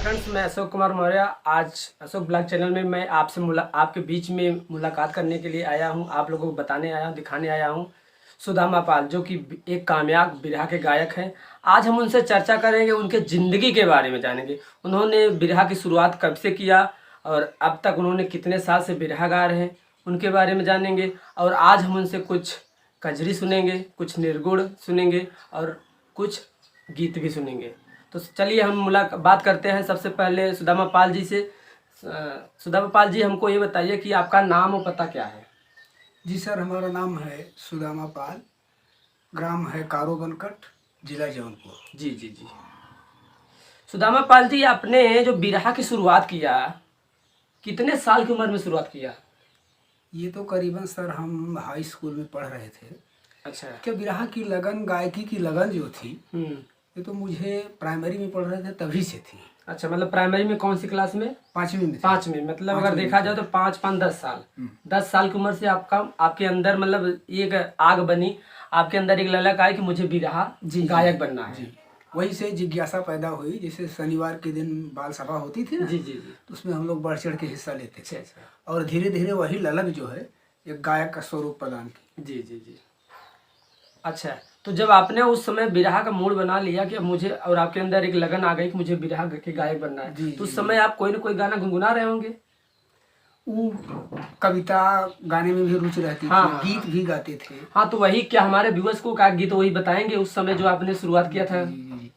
Friends, मैं अशोक कुमार मौर्य। आज Ashok blog channel में मैं आपसे आपके बीच में मुलाकात करने के लिए आया हूं। आप लोगों को बताने आया हूं, दिखाने आया हूं सुदामा पाल, जो कि एक कामयाब बिरहा के गायक हैं। आज हम उनसे चर्चा करेंगे, उनके ज़िंदगी के बारे में जानेंगे। उन्होंने बिरहा की शुरुआत कब से किया और अब तक उन्होंने कितने साल से बिरहा गा रहे हैं, उनके बारे में जानेंगे। और आज हम उनसे कुछ कजरी सुनेंगे, कुछ निर्गुण सुनेंगे और कुछ गीत भी सुनेंगे। तो चलिए हम बात करते हैं सबसे पहले सुदामा पाल जी से। सुदामा पाल जी, हमको ये बताइए कि आपका नाम और पता क्या है। जी सर, हमारा नाम है सुदामा पाल, ग्राम है कारो बनकट, जिला जौनपुर। जी जी जी। सुदामा पाल जी, आपने जो बिरहा की शुरुआत किया, कितने साल की उम्र में शुरुआत किया। ये तो करीबन सर हम हाई स्कूल में पढ़ रहे थे। अच्छा। क्या बिरहा की लगन, गायकी की लगन जो थी, ये तो मुझे प्राइमरी में पढ़ रहे थे तभी से थी। अच्छा, मतलब प्राइमरी में कौन सी क्लास में? पाँचवीं में। पाँचवीं, मतलब अगर देखा जाए तो 5-5 10 साल। 10 साल की उम्र से आपके अंदर मतलब एक आग बनी, आपके अंदर एक ललक आई कि मुझे बिरहा गायक बनना है। जी, वहीं से जिज्ञासा पैदा हुई। जैसे शनिवार के दिन बाल सभा होती थी ना, जी जी जी। तो उसमें हम लोग बढ़ चढ़ के हिस्सा लेते थे। अच्छा। और धीरे धीरे वही ललक जो है एक गायक का स्वरूप प्रदान की। जी जी जी। अच्छा, तो जब आपने उस समय बिरहा का मूड बना लिया कि अब मुझे, और आपके अंदर एक लगन आ गई कि मुझे बिरहा के गायक बनना है, तो उस समय आप कोई ना कोई गाना गुनगुना रहे होंगे। वो कविता गाने में भी रुचि रहती थी। हाँ, गीत भी गाते थे। हाँ, तो वही क्या हमारे व्यूअर्स को का गीत वही बताएंगे उस समय जो आपने शुरुआत किया था। जी।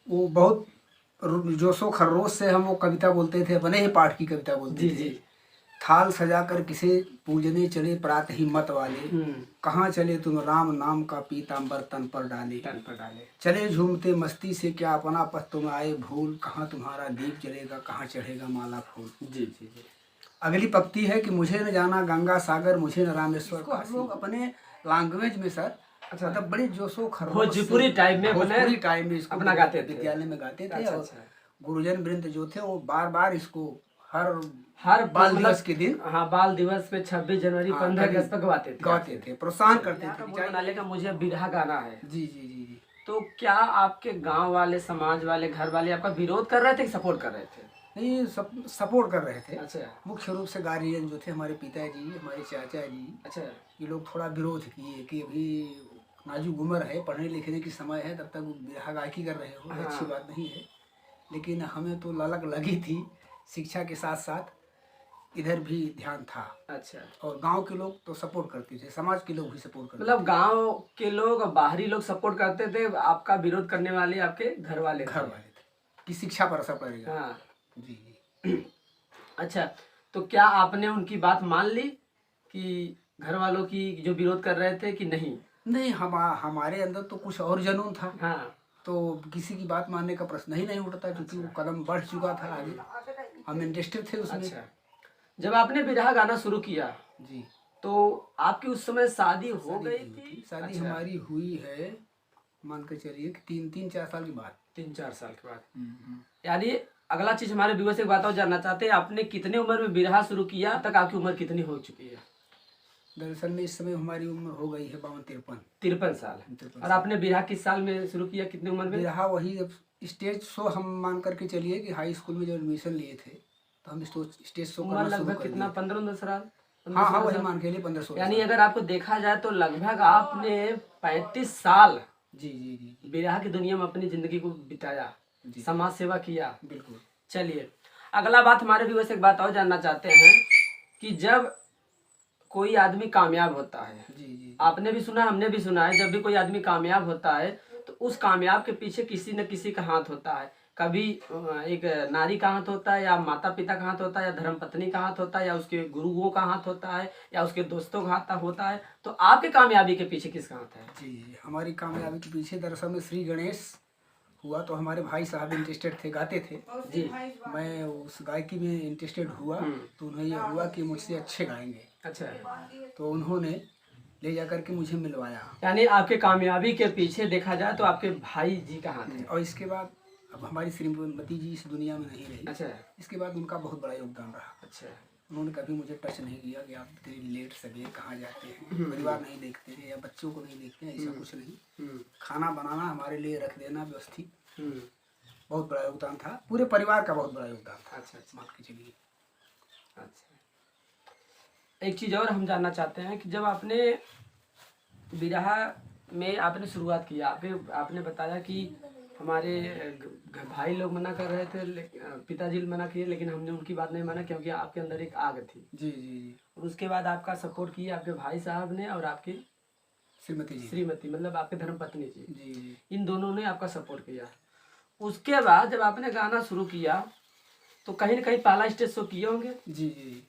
वो बहुत जोशो खरोश से हम वो कविता बोलते थे, अपने ही पाठ की कविता बोलते थे। थाल सजा कर किसे पूजने चले प्रात ही मत वाले, कहाँ चले तुम राम नाम का पीताम्बर तन पर डाले। चले झूमते मस्ती से क्या अपना पथ तुम आए भूल, कहाँ तुम्हारा दीप जलेगा कहाँ चढ़ेगा माला फूल। जी जी जी। अगली पंक्ति है कि मुझे न जाना गंगा सागर, मुझे न रामेश्वर। हम लोग अपने लैंग्वेज में सर, अच्छा, मतलब बड़े जोशो खरोश भोजपुरी टाइप में इसको अपना गाते थे, विद्यालय में गाते थे। अच्छा, और अच्छा। गुरुजन वृंद जो थे वो बार बार इसको हर बाल दिवस के दिन, हाँ, बाल दिवस पे 26 जनवरी 15 अगस्त पर गाते थे, प्रोत्साहन करते थे। बना लेगा मुझे बिरहा गाना है। जी जी जी जी। तो क्या आपके गांव वाले, समाज वाले, घर वाले आपका विरोध कर रहे थे कि सपोर्ट कर रहे थे? नहीं, सपोर्ट कर रहे थे। अच्छा। मुख्य रूप से गार्जियन जो थे, हमारे पिताजी, हमारे चाचा जी, अच्छा, ये लोग थोड़ा विरोध किए कि अभी नाजुक उम्र है, पढ़ने लिखने की समय है, तब तक बिरहा गायकी कर रहे हो, अच्छी बात नहीं है। लेकिन हमें तो ललक लगी थी, शिक्षा के साथ साथ इधर भी ध्यान था। अच्छा। और गांव के लोग तो सपोर्ट करते थे, समाज के लोग भी सपोर्ट करते थे। मतलब गांव के लोग, बाहरी लोग सपोर्ट करते थे, आपका विरोध करने वाले आपके घर वाले थे कि शिक्षा पर असर पड़ेगा। हाँ जी जी। अच्छा, तो क्या आपने उनकी बात मान ली कि घर वालों की जो विरोध कर रहे थे कि नहीं? नहीं, हमारे अंदर तो कुछ और जुनून था। हाँ। तो किसी की बात मानने का प्रश्न ही नहीं उठता, क्योंकि वो कदम बढ़ चुका था आगे, हम इंटरेस्टेड थे उसमें। अच्छा। जब आपने बिरहा गाना शुरू किया जी, तो आपकी उस समय शादी हो गई थी? शादी अच्छा, हमारी हुई है, मान कर चलिए कि 3-4 साल के बाद। 3-4 साल के बाद। यानी अगला चीज हमारे व्यूअर्स से बात और जानना चाहते हैं, आपने कितने उम्र में बिरहा शुरू किया, तक आपकी उम्र कितनी हो चुकी है? दरअसल में इस समय हमारी उम्र हो गई है 52-53। 53 साल। और आपने बिरहा किस साल में शुरू किया, कितनी उम्र में? बिरहा वही स्टेज शो, हम मान करके चलिए कि हाई स्कूल में जब एडमिशन लिए थे, तो हम स्टेज शो करना शुरू कर दिए। लगभग कितना, 15-16 साल? हाँ, वही मान के लिए 15-16। यानी अगर आपको देखा जाए तो लगभग आपने 35 साल जी जी जी बिरहा की दुनिया में अपनी जिंदगी को बिताया, समाज सेवा किया। बिल्कुल। चलिए, अगला बात हमारे व्यूअर्स से एक बात और जानना चाहते हैं कि जब कोई आदमी कामयाब होता है, जी, आपने भी सुना, हमने भी सुना है, जब भी कोई आदमी कामयाब होता है तो उस कामयाब के पीछे किसी न किसी का हाथ होता है। कभी एक नारी का हाथ होता है, या माता पिता का हाथ होता है, या धर्मपत्नी का हाथ होता है, या उसके गुरुओं का हाथ होता है, या उसके दोस्तों का हाथ होता है। तो आपके कामयाबी के पीछे किसका हाथ है? जी, हमारी कामयाबी के पीछे दरअसल में श्री गणेश हुआ। तो हमारे भाई साहब इंटरेस्टेड थे, गाते थे जी, मैं उस गायकी में इंटरेस्टेड हुआ, तो उन्हें यह हुआ कि मुझसे अच्छे गाएंगे। अच्छा। तो उन्होंने ले जाकर के मुझे मिलवाया। यानी आपके कामयाबी के पीछे देखा जाए तो आपके भाई जी का हाथ है। और इसके बाद अब हमारी श्रीमती जी इस दुनिया में नहीं रही। अच्छा। इसके बाद उनका बहुत बड़ा योगदान रहा। अच्छा। उन्होंने कभी मुझे टच नहीं किया कि आप तेरी लेट सवेर कहाँ जाते हैं, परिवार नहीं देखते हैं या बच्चों को नहीं देखते हैं, ऐसा कुछ नहीं। खाना बनाना हमारे लिए रख देना व्यवस्थित, बहुत बड़ा योगदान था, पूरे परिवार का बहुत बड़ा योगदान था। अच्छा अच्छा, मान के चलिए। अच्छा, एक चीज़ और हम जानना चाहते हैं कि जब आपने बिरहा में आपने शुरुआत किया, आपने बताया कि हमारे भाई लोग मना कर रहे थे, पिताजी मना किए, लेकिन हमने उनकी बात नहीं माना क्योंकि आपके अंदर एक आग थी। जी जी जी। और उसके बाद आपका सपोर्ट किया आपके भाई साहब ने और आपकी श्रीमती मतलब आपके धर्मपत्नी जी। जी जी। इन दोनों ने आपका सपोर्ट किया। उसके बाद जब आपने गाना शुरू किया तो कहीं ना कहीं पहला स्टेज शो किए होंगे। जी जी।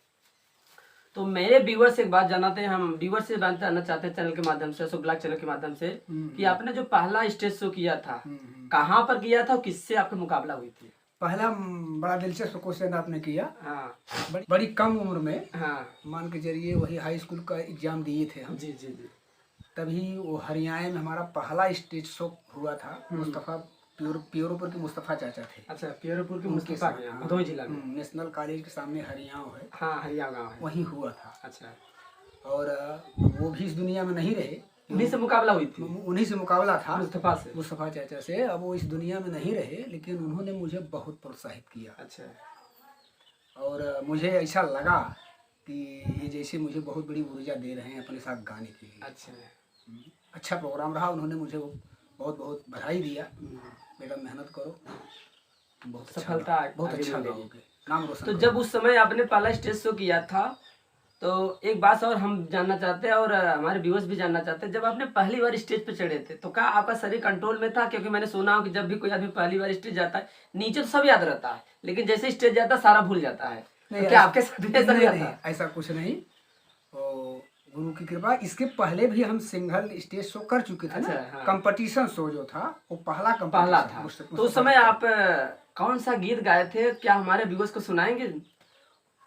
तो मेरे व्यूअर से एक बात जानते हैं, हम व्यूअर से बात जानना चाहते हैं चैनल के माध्यम से, अशोक ब्लॉग चैनल के माध्यम से, कि आपने जो पहला स्टेज शो किया था कहाँ पर किया था और किससे आपका मुकाबला हुई थी? पहला बड़ा दिलचस्प क्वेश्चन आपने किया। हाँ। बड़ी कम उम्र में, हाँ, मान के चलिए वही हाई स्कूल का एग्जाम दिए थे हम। जी जी जी। तभी वो हरियाणा में हमारा पहला स्टेज शो हुआ था। मुस्तफ़ा प्योरोपुर के मुस्तफ़ा चाचा थे। अच्छा, प्योरोपुर के मुस्तफ़ा के यहाँ भदोही जिला में नेशनल कॉलेज के सामने हरियाणा है। हाँ, हरियाणा गाँव है, वहीं हुआ था। अच्छा। और वो भी इस दुनिया में नहीं रहे, उन्हीं से मुकाबला हुई थी। उन्हीं से मुकाबला था, मुस्तफ़ा चाचा से। अब वो इस दुनिया में नहीं रहे, लेकिन उन्होंने मुझे बहुत प्रोत्साहित किया। अच्छा। और मुझे ऐसा लगा कि ये जैसे मुझे बहुत बड़ी ऊर्जा दे रहे हैं अपने साथ गाने के लिए। अच्छा प्रोग्राम रहा। उन्होंने मुझे बहुत बहुत बधाई दिया, बेटा मेहनत करो, बहुत सफलता बहुत अच्छा गाओगे, नाम रोशन। तो जब उस समय आपने पहला स्टेज शो किया था, तो एक बात और हम जानना चाहते हैं और हमारे व्यूअर्स भी जानना चाहते हैं, जब आपने पहली बार स्टेज पे चढ़े थे तो क्या आपका शरीर कंट्रोल में था? क्योंकि मैंने सुना हो कि जब भी कोई आदमी पहली बार स्टेज जाता है नीचे तो सब याद रहता है, लेकिन जैसे स्टेज जाता है सारा भूल जाता है। तो क्या आपके साथ भी ऐसा कुछ नहीं, गुरु की कृपा। इसके पहले भी हम सिंगल स्टेज शो कर चुके थे। अच्छा, कंपटीशन शो जो था वो पहला था। तो उस समय आप कौन सा गीत गाए थे, क्या हमारे व्यूअर्स को सुनाएंगे?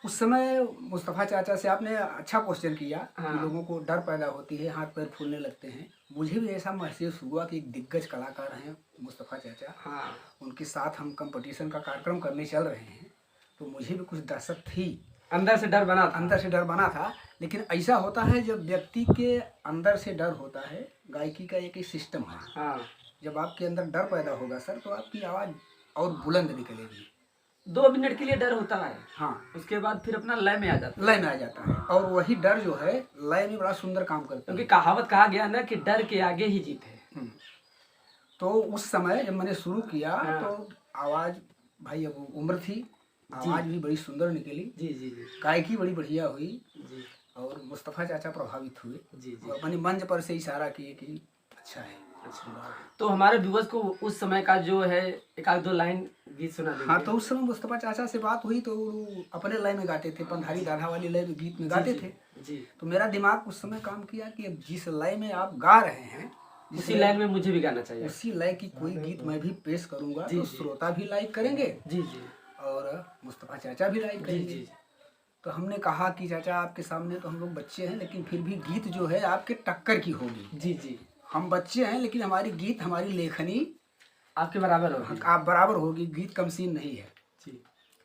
उस समय मुस्तफ़ा चाचा से आपने अच्छा क्वेश्चन किया। हाँ। लोगों को डर पैदा होती है, हाथ पैर फूलने लगते हैं। मुझे भी ऐसा महसूस हुआ कि एक दिग्गज कलाकार हैं मुस्तफ़ा चाचा। हाँ। उनके साथ हम कंपटीशन का कार्यक्रम करने चल रहे हैं, तो मुझे भी कुछ दहशत थी, अंदर से डर बना था। लेकिन ऐसा होता है जब व्यक्ति के अंदर से डर होता है, गायकी का एक सिस्टम है। हाँ। जब आपके अंदर डर पैदा होगा सर, तो आपकी आवाज़ और बुलंद निकलेगी। 2 मिनट के लिए डर होता है। हाँ। उसके बाद फिर अपना लय में आ जाता है। और वही डर जो है लय में बड़ा सुंदर काम करता है। क्योंकि कहावत कहा गया ना कि डर के आगे ही जीत है। तो उस समय जब मैंने शुरू किया, हाँ। तो आवाज़, भाई अब उम्र थी, आवाज़ भी बड़ी सुंदर निकली। जी जी जी। गायकी बड़ी बढ़िया हुई जी। और मुस्तफ़ा चाचा प्रभावित हुए जी जी। और अपने मंच पर से इशारा किए कि अच्छा है। अच्छा, तो हमारे व्यूअर्स को उस समय का जो है एक आध दो लाइन गीत सुना देंगे। हाँ, तो उस समय मुस्तफ़ा चाचा से बात हुई तो अपने लय में गाते थे, पंधारी दाढ़ा वाली लय में गीत में गाते थे जी। तो मेरा दिमाग उस समय काम किया कि अब जिस लय में आप गा रहे हैं उसी लाइन में मुझे भी गाना चाहिए। उसी लय की कोई गीत मैं भी पेश करूंगा तो श्रोता भी लाइक करेंगे जी जी, और मुस्तफ़ा चाचा भी लाइक करेंगे। तो हमने कहा कि चाचा आपके सामने तो हम लोग बच्चे हैं, लेकिन फिर भी गीत जो है आपके टक्कर की होगी। जी जी, हम बच्चे हैं लेकिन हमारी गीत, हमारी लेखनी आपके बराबर होगी, आप बराबर होगी, गीत कमसीन नहीं है जी।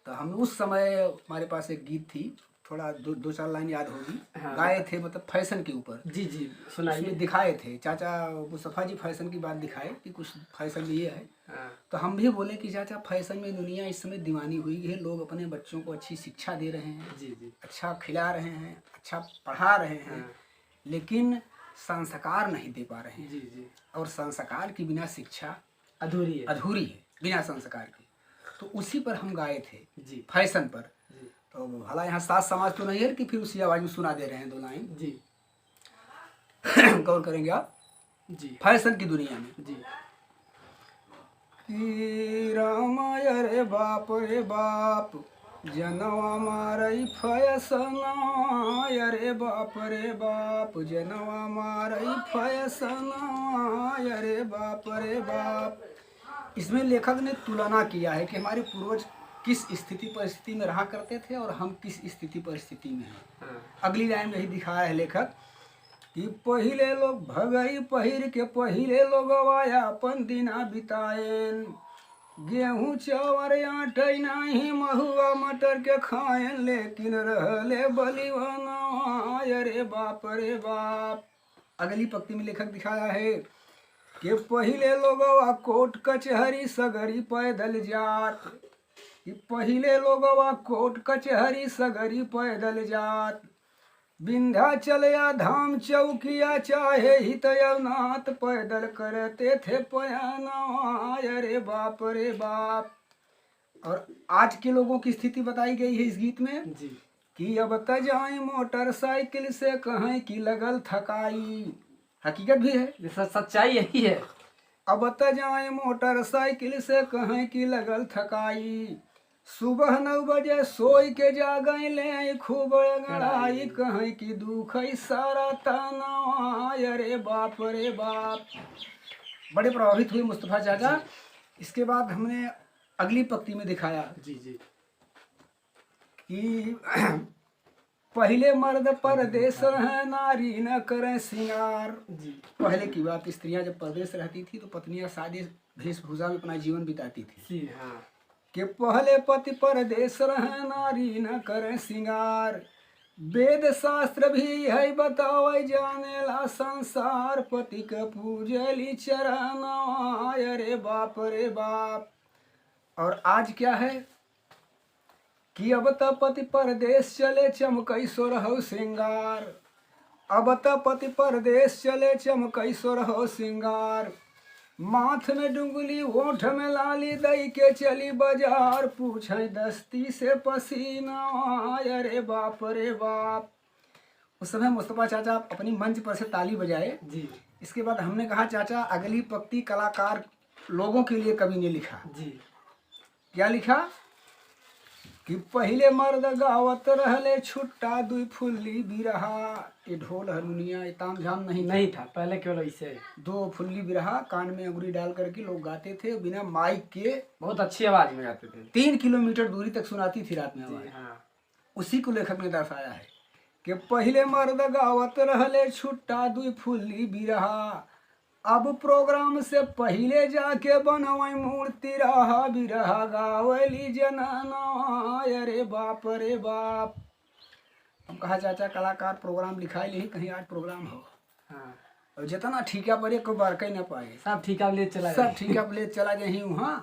तो हम उस समय हमारे पास एक गीत थी, थोड़ा दो चार लाइन याद होगी। हाँ, गाए थे, मतलब फैशन के ऊपर जी जी सुनाइए। दिखाए थे चाचा मुस्तफ़ा जी, फैशन की बात दिखाए कि कुछ फैशन ये है। हाँ। तो हम भी बोले कि चाचा फैशन में दुनिया इस समय दीवानी हुई है, लोग अपने बच्चों को अच्छी शिक्षा दे रहे हैं जी जी, अच्छा खिला रहे हैं, अच्छा पढ़ा रहे हैं। हाँ। लेकिन संस्कार नहीं दे पा रहे हैं जी जी। और संस्कार की बिना शिक्षा अधूरी है बिना संस्कार के। तो उसी पर हम गाए थे जी, फैशन पर जी। तो भला यहाँ साथ समाज तो नहीं है कि फिर उसी आवाज में सुना दे रहे हैं 2 लाइन जी। गौर करेंगे आप जी। फैशन की दुनिया में जी। राम रे बाप जनवा मारई फैशन, अरे बाप रे बाप जनवा मारई फैशन, अरे बाप रे बाप। इसमें लेखक ने तुलना किया है कि हमारे पूर्वज किस स्थिति परिस्थिति में रहा करते थे और हम किस स्थिति परिस्थिति में हैं। अगली लाइन में ही दिखाया है लेखक कि पहिले लोग भगई पहिर के, पहिले लोग आया अपन दिना बिताएन, गेहूँ चावल आटे नहीं महुआ मटर के खाएं, लेकिन रहले बलिवाना, अरे बाप रे बाप। अगली पंक्ति में लेखक दिखाया है के पहिले लोगवा कोर्ट कचहरी सगरी पैदल जात, कि पहिले लोगवा कोर्ट कचहरी सगरी पैदल जात, विंध्याचल या धाम चौकिया चाहे हितयनाथ पैदल करते थे पयाना, अरे बाप रे बाप। और आज के लोगों की स्थिति बताई गई है इस गीत में जी। कि अब त जाए मोटरसाइकिल से कहें कि लगल थकाई, हकीकत भी है, सच्चाई यही है। अब त जाए मोटरसाइकिल से कहें कि लगल थकाई, सुबह 9 बजे सोई के जागई ले खूब गड़ाई, कहें कि दुख सारा तना, अरे बाप रे बाप। बड़े प्रभावित हुए मुस्तफा चाचा। इसके बाद हमने अगली पंक्ति में दिखाया जी जी कि पहले मर्द परदेश है नारी न करें सिंगार। जी। पहले की बात, स्त्रियां जब परदेश रहती थी तो पत्नियां सादे वेशभूषा में अपना जीवन बिताती थी। जी हाँ। कि पहले पति परदेश रहे नारी न करें सिंगार, वेद शास्त्र भी है बतावे जाने ला संसार, पति के पूजली चरण, अरे बाप रे बाप। और आज क्या है कि अब त पति परदेश चले चमकई सोरहो श्रृंगार, अब त पति परदेश चले चमकई सोरहो श्रृंगार, माथ में डुंगली ओठ में लाली दई के चली बाजार, पूछे दस्ती से पसीना, अरे बाप रे बाप। उस समय मुस्तफा चाचा अपनी मंच पर से ताली बजाए जी। इसके बाद हमने कहा चाचा अगली पंक्ति कलाकार लोगों के लिए कवि ने लिखा जी। क्या लिखा कि पहले मर्द गावत रहले छुट्टा दुई फुल्ली बिरहा, ये ढोल हारमोनिया ये ताम झाम नहीं था पहले, केवल ऐसे 2 फुल्ली बिरहा कान में अंगुरी डाल करके लोग गाते थे बिना माइक के, बहुत अच्छी आवाज में गाते थे। 3 किलोमीटर दूरी तक सुनाती थी रात में आवाज। हाँ। उसी को लेखक ने दर्शाया है कि पहले मर्द गावत रहले छुट्टा दुई फुल्ली बिरहा, अब प्रोग्राम से पहले जाके बनवाई मूर्ति रहा, बिरहा गावली जनाना, अरे बाप रे बाप। हम कहा चाचा कलाकार प्रोग्राम लिखाई ली कहीं आज प्रोग्राम हो। हाँ। और जितना ठीका पर को बार कहीं ना पाए, सब ठीका ले चला सब ठीका पर ले चला गए वहाँ।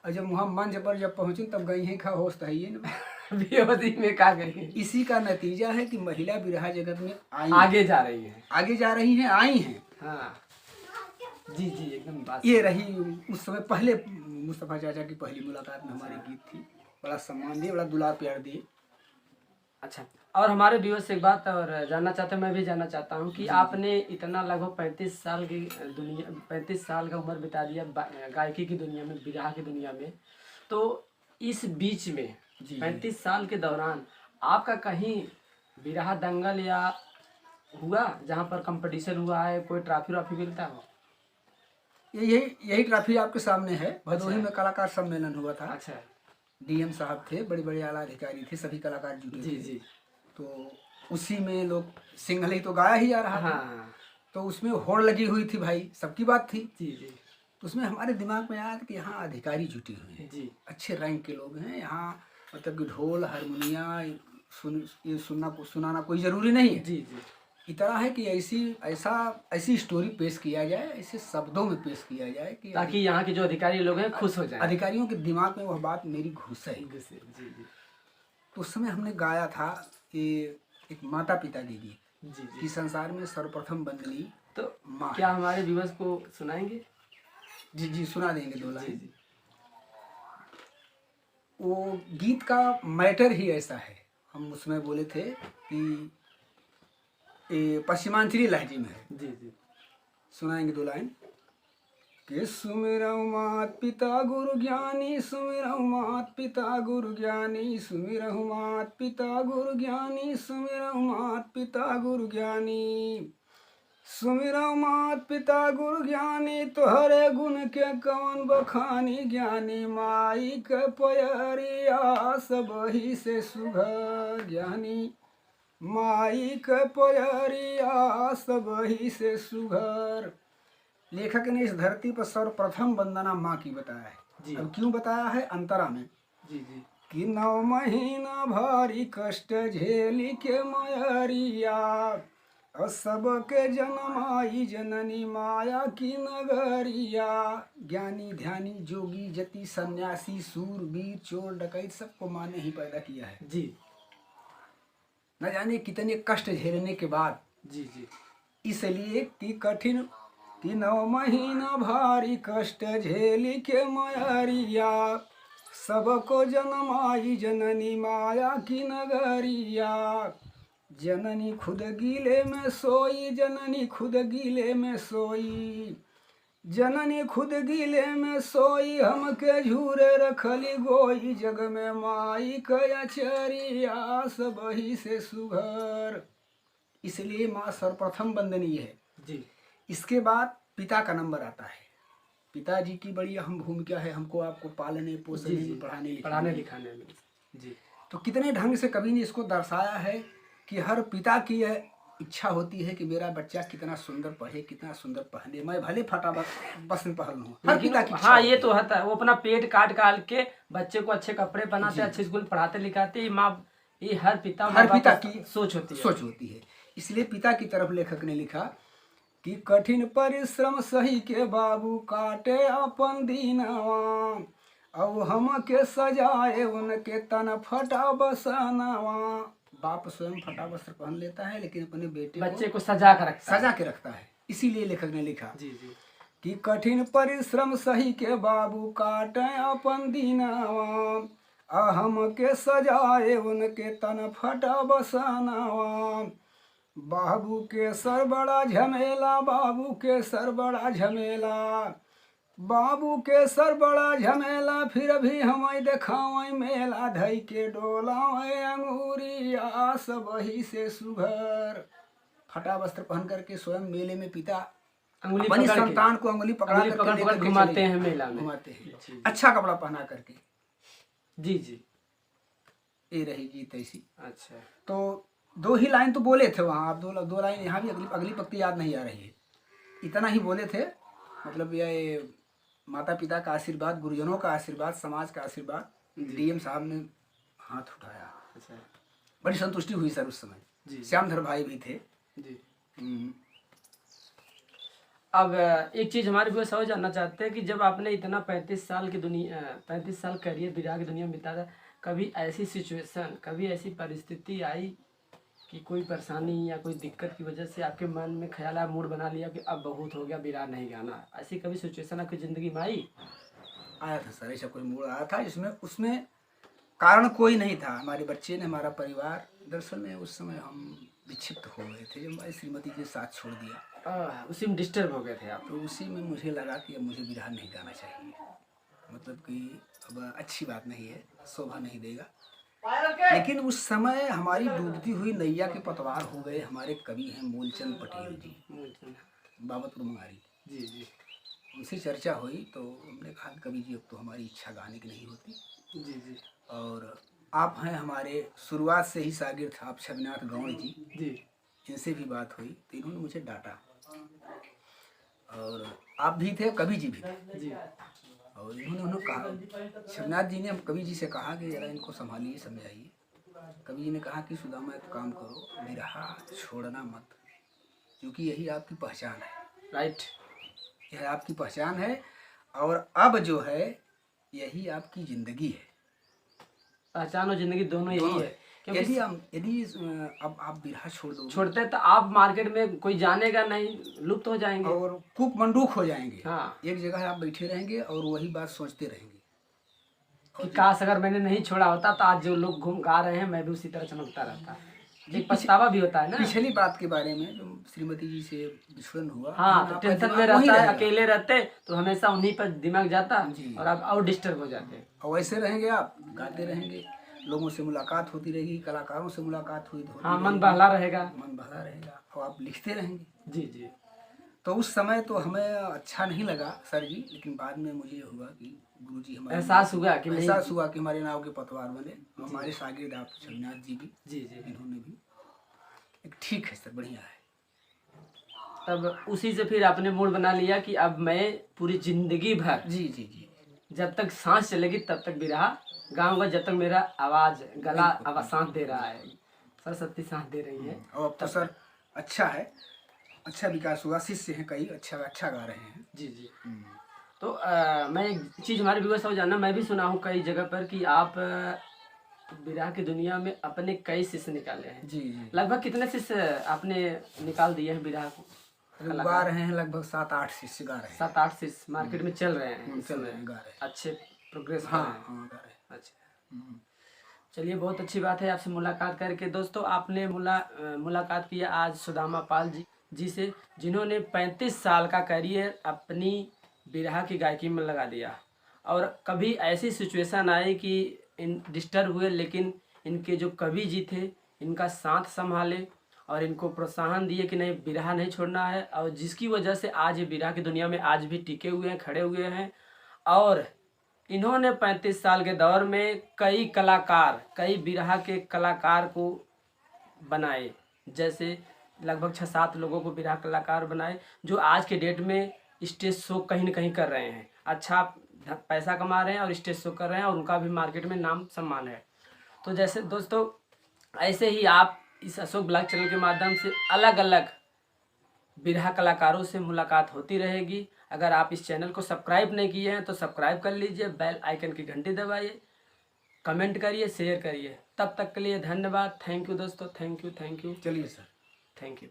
और जब वहाँ मंच पर जब पहुँची तब गई है खा होश तो है ही ना बेहोशी में कहा गई। इसी का नतीजा है कि महिला बिरहा जगत में आगे जा रही है, आगे जा रही हैं, आई हैं। हाँ जी जी एकदम बात। ये रही उस समय पहले मुस्तफा चाचा की पहली मुलाकात में हमारी गीत थी। बड़ा सम्मान दिए, बड़ा दुलार प्यार दिए। अच्छा, और हमारे व्यूअर्स से एक बात और जानना चाहते हैं, मैं भी जानना चाहता हूँ कि आपने इतना लगभग 35 साल की दुनिया 35 साल का उम्र बिता दिया गायकी की दुनिया में, बिरहा की दुनिया में, तो इस बीच में 35 साल के दौरान आपका कहीं बिरहा दंगल या हुआ जहाँ पर कंपटीशन हुआ है, कोई ट्रॉफी वाफी मिलता हो? यही ट्रॉफी आपके सामने है। भदोही में कलाकार सम्मेलन हुआ था। अच्छा। डीएम साहब थे, बड़े बड़े आला अधिकारी थे, सभी कलाकार जुटे जी थे। जी। तो उसी में लोग सिंगल ही तो गाया ही जा रहा था। हाँ। तो उसमें होड़ लगी हुई थी भाई, सबकी बात थी। जी जी। तो उसमें हमारे दिमाग में आया कि यहाँ अधिकारी जुटे हुए हैं जी, अच्छे रैंक के लोग हैं यहाँ, मतलब कि ढोल हारमोनिया ये सुनाना कोई ज़रूरी नहीं है। जी जी। इतना है कि ऐसी स्टोरी पेश किया जाए, ऐसे शब्दों में पेश किया जाए कि ताकि यहाँ के जो अधिकारी लोग हैं खुश हो जाएं। अधिकारियों के दिमाग में वह बात मेरी घुसे। जी जी। तो उस समय हमने गाया था कि एक माता पिता की गीत जी जी। कि संसार में सर्वप्रथम बंदनी तो माँ। क्या हमारे व्यूअर्स को सुनाएंगे? जी जी सुना देंगे 2 लाइन। जी। वो गीत का मैटर ही ऐसा है। हम उसमें बोले थे कि पश्चिमांचली लहजे में है। जी जी। सुनाएंगे 2 लाइन कि सुमिरऊ मात पिता गुरु ज्ञानी, सुमिरऊ मात पिता गुरु ज्ञानी, सुमिरऊ मात पिता गुरु ज्ञानी, सुमिरऊ मात पिता गुरु ज्ञानी, सुमिरऊ मात पिता गुरु ज्ञानी, तोहरे गुण के कवन बखानी, ज्ञानी माई के पयरिया सबही से सुघर, ज्ञानी माई के पयरिया सबही से सुघर। लेखक ने इस धरती पर सर्वप्रथम वंदना माँ की बताया है। अब क्यों बताया है? अंतरा में जी जी। कि 9 महीना भारी कष्ट झेली के मयरिया, और सबके जन्माई जननी माया की नगरिया। ज्ञानी ध्यानी जोगी जति सन्यासी सूरवीर चोर डकैत सबको माँ ने ही पैदा किया है जी। न जाने कितने कष्ट झेलने के बाद। जी जी। इसलिए कि कठिन कि 9 महीना भारी कष्ट झेली के मयरिया। सबको जन्माई जननी माया की नगरिया। जननी खुद गीले में सोई, जननी खुद गीले में सोई, जननी खुद गीले में सोई, हमके झूरे रखली गोई। जग में माई कया चरिया सबही से सुघर। इसलिए माँ सर्वप्रथम वंदनीय है जी। इसके बाद पिता का नंबर आता है। पिताजी की बड़ी अहम भूमिका है हमको आपको पालने पोसने में, पढ़ाने लिखाने में। जी। तो कितने ढंग से कवि ने इसको दर्शाया है कि हर पिता की यह इच्छा होती है कि मेरा बच्चा कितना सुंदर पढ़े, कितना सुंदर पहने, मैं भले फटा बस में पहन लूँ। हर पिता की हाँ ये तो होता है, वो अपना पेट काट के बच्चे को अच्छे कपड़े बनाते, अच्छे स्कूल पढ़ाते लिखाते। माँ ये हर पिता की सोच होती है। इसलिए पिता की तरफ लेखक ने लिखा कि कठिन परिश्रम सही के बाबू काटे अपन दीनवा। और हम के सजाए उनके तन फटा बसनवा। बाप स्वयं फटा वस्त्र पहन लेता है लेकिन अपने बच्चे को सजा के रखता है। इसीलिए लेखक ने लिखा जी जी कि कठिन परिश्रम सही के बाबू काटे अपन दीनवा। हम के सजाए उनके तन फटा बसनवा। बाबू के सर बड़ा झमेला, बाबू के सर बड़ा झमेला, बाबू के सर बड़ा झमेला। फिर भी हम देखावे मेला, धई के डोलावे अंगूरिया सबही से सुघर। फटा वस्त्र पहन करके स्वयं मेले में पिता अपनी संतान को अंगुली पकड़ा कर घुमाते हैं, मेला में घुमाते हैं, अच्छा कपड़ा पहना करके। जी जी। ये रही गीत ऐसी। अच्छा, तो 2 ही लाइन तो बोले थे वहाँ, आप 2 लाइन यहाँ भी, अगली पंक्ति याद नहीं आ रही है। इतना ही बोले थे। मतलब ये माता पिता का आशीर्वाद, गुरुजनों का आशीर्वाद, समाज का आशीर्वाद, डीएम साहब ने हाथ उठाया। अच्छा, बड़ी संतुष्टि हुई सर उस समय। श्यामधर भाई भी थे जी। अब एक चीज हमारे व्यूअर्स समझ जानना चाहते हैं कि जब आपने इतना 35 साल करियर विराग की दुनिया में बिताया, कभी ऐसी सिचुएशन, कभी ऐसी परिस्थिति आई कि कोई परेशानी या कोई दिक्कत की वजह से आपके मन में ख्याल आया, मूड बना लिया कि अब बहुत हो गया, विराग नहीं गाना, ऐसी कभी सिचुएशन आपकी जिंदगी में आई? आया था सर, ऐसा कोई मूड आया था जिसमें उसमें कारण कोई नहीं था। हमारे बच्चे ने, हमारा परिवार, दरअसल में उस समय हम विक्षिप्त हो गए थे जब मैं श्रीमती के साथ छोड़ दिया। उसी में डिस्टर्ब हो गए थे आप? तो उसी में मुझे लगा कि अब मुझे विराग नहीं गाना चाहिए, मतलब कि अब अच्छी बात नहीं है, शोभा नहीं देगा। लेकिन उस समय हमारी डूबती हुई नैया के पतवार हो गए। हमारे कवि हैं मूलचंद पटेल जी, बाबतपुर मंगारी जी जी। उनसे चर्चा हुई तो हमने कहा कवि जी अब तो हमारी इच्छा गाने की नहीं होती। जी जी। और आप हैं हमारे शुरुआत से ही शागिर्द, आप छविनाथ गौड़ जी, इनसे भी बात हुई तो इन्होंने मुझे डांटा। और आप भी थे, कवि जी भी थे जी। और इन्होंने कहा, छविनाथ जी ने कवि जी से कहा कि जरा इनको संभालिए, समझाइए। कवि जी ने कहा कि सुदामा एक काम करो, बिरहा छोड़ना मत, क्योंकि यही आपकी पहचान है। राइट, यह आपकी पहचान है और अब जो है यही आपकी जिंदगी है। पहचान और जिंदगी दोनों यही है। यदि अब आप बिरहा छोड़ते तो आप मार्केट में कोई जानेगा नहीं, लुप्त हो जाएंगे और कूक मंडूक हो जाएंगे। हाँ। एक जगह आप बैठे रहेंगे और वही बात सोचते रहेंगे कि काश अगर मैंने नहीं छोड़ा होता तो आज जो लोग घूम गा रहे हैं मैं भी उसी तरह चमकता रहता। एक पछतावा भी होता है ना पिछली बात के बारे में, जो श्रीमती जी से विछड़न हुआ। हाँ, तो टेंशन में रहता है, अकेले रहते तो हमेशा उन्हीं पर दिमाग जाता और आप और डिस्टर्ब हो जाते। और वैसे रहेंगे आप, गाते रहेंगे, लोगों से मुलाकात होती रहेगी, कलाकारों से मुलाकात हुई तो हाँ, मन बहला रहेगा और आप लिखते रहेंगे। जी जी। तो उस समय तो हमें अच्छा नहीं लगा सर जी, लेकिन बाद में मुझे हुआ कि गुरुजी हमारे एहसास हुआ कि हमारे नाव के पतवार बने। हमारे शागिर्द आप छविनाथ जी भी, जी जी, इन्होंने भी एक ठीक है सर, बढ़िया है। तब उसी से फिर आपने मूड बना लिया कि अब मैं पूरी जिंदगी भर, जी जी जी, जब तक सांस चलेगी तब तक बिरहा गाऊंगा, जब तक मेरा आवाज गला साथ दे रहा है, सरस्वती साथ दे रही है। और अब तो सर अच्छा है, अच्छा विकास हुआ, शिष्य हैं कई, अच्छा अच्छा गा रहे हैं। जी जी। तो मैं एक चीज़ हमारे व्यूअर्स को जानना, मैं भी सुना हूँ कई जगह पर कि आप बिरहा की दुनिया में अपने कई शिष्य निकाले हैं। जी जी। लगभग कितने शिष्य आपने निकाल दिए हैं बिरहा को? गा रहे हैं लगभग 7-8 शिष्य गा रहे हैं। 7-8 शिष्य मार्केट में चल रहे हैं, चल रहे हैं, गा रहे हैं, अच्छे प्रोग्रेस कर हाँ रहे हैं। हाँ गा रहे हैं। अच्छा, चलिए बहुत अच्छी बात है आपसे मुलाकात करके। दोस्तों आपने मुलाकात किया आज सुदामा पाल जी से, जिन्होंने 35 साल का करियर अपनी बिरहा की गायकी में लगा दिया, और कभी ऐसी सिचुएशन आई कि इन डिस्टर्ब हुए, लेकिन इनके जो कवि जी थे इनका साथ संभाले और इनको प्रोत्साहन दिए कि नहीं बिरहा नहीं छोड़ना है, और जिसकी वजह से आज ये बिरहा की दुनिया में आज भी टिके हुए हैं, खड़े हुए हैं। और इन्होंने 35 साल के दौर में कई कलाकार, कई बिरहा के कलाकार को बनाए, जैसे लगभग 6-7 लोगों को बिरहा कलाकार बनाए, जो आज के डेट में स्टेज शो कहीं न कहीं कर रहे हैं, अच्छा पैसा कमा रहे हैं और स्टेज शो कर रहे हैं, और उनका भी मार्केट में नाम सम्मान है। तो जैसे दोस्तों ऐसे ही आप इस अशोक ब्लॉग चैनल के माध्यम से अलग अलग बिरहा कलाकारों से मुलाकात होती रहेगी। अगर आप इस चैनल को सब्सक्राइब नहीं किए हैं तो सब्सक्राइब कर लीजिए, बेल आइकन की घंटी दबाइए, कमेंट करिए, शेयर करिए। तब तक के लिए धन्यवाद। थैंक यू दोस्तों, थैंक यू। चलिए सर, थैंक यू।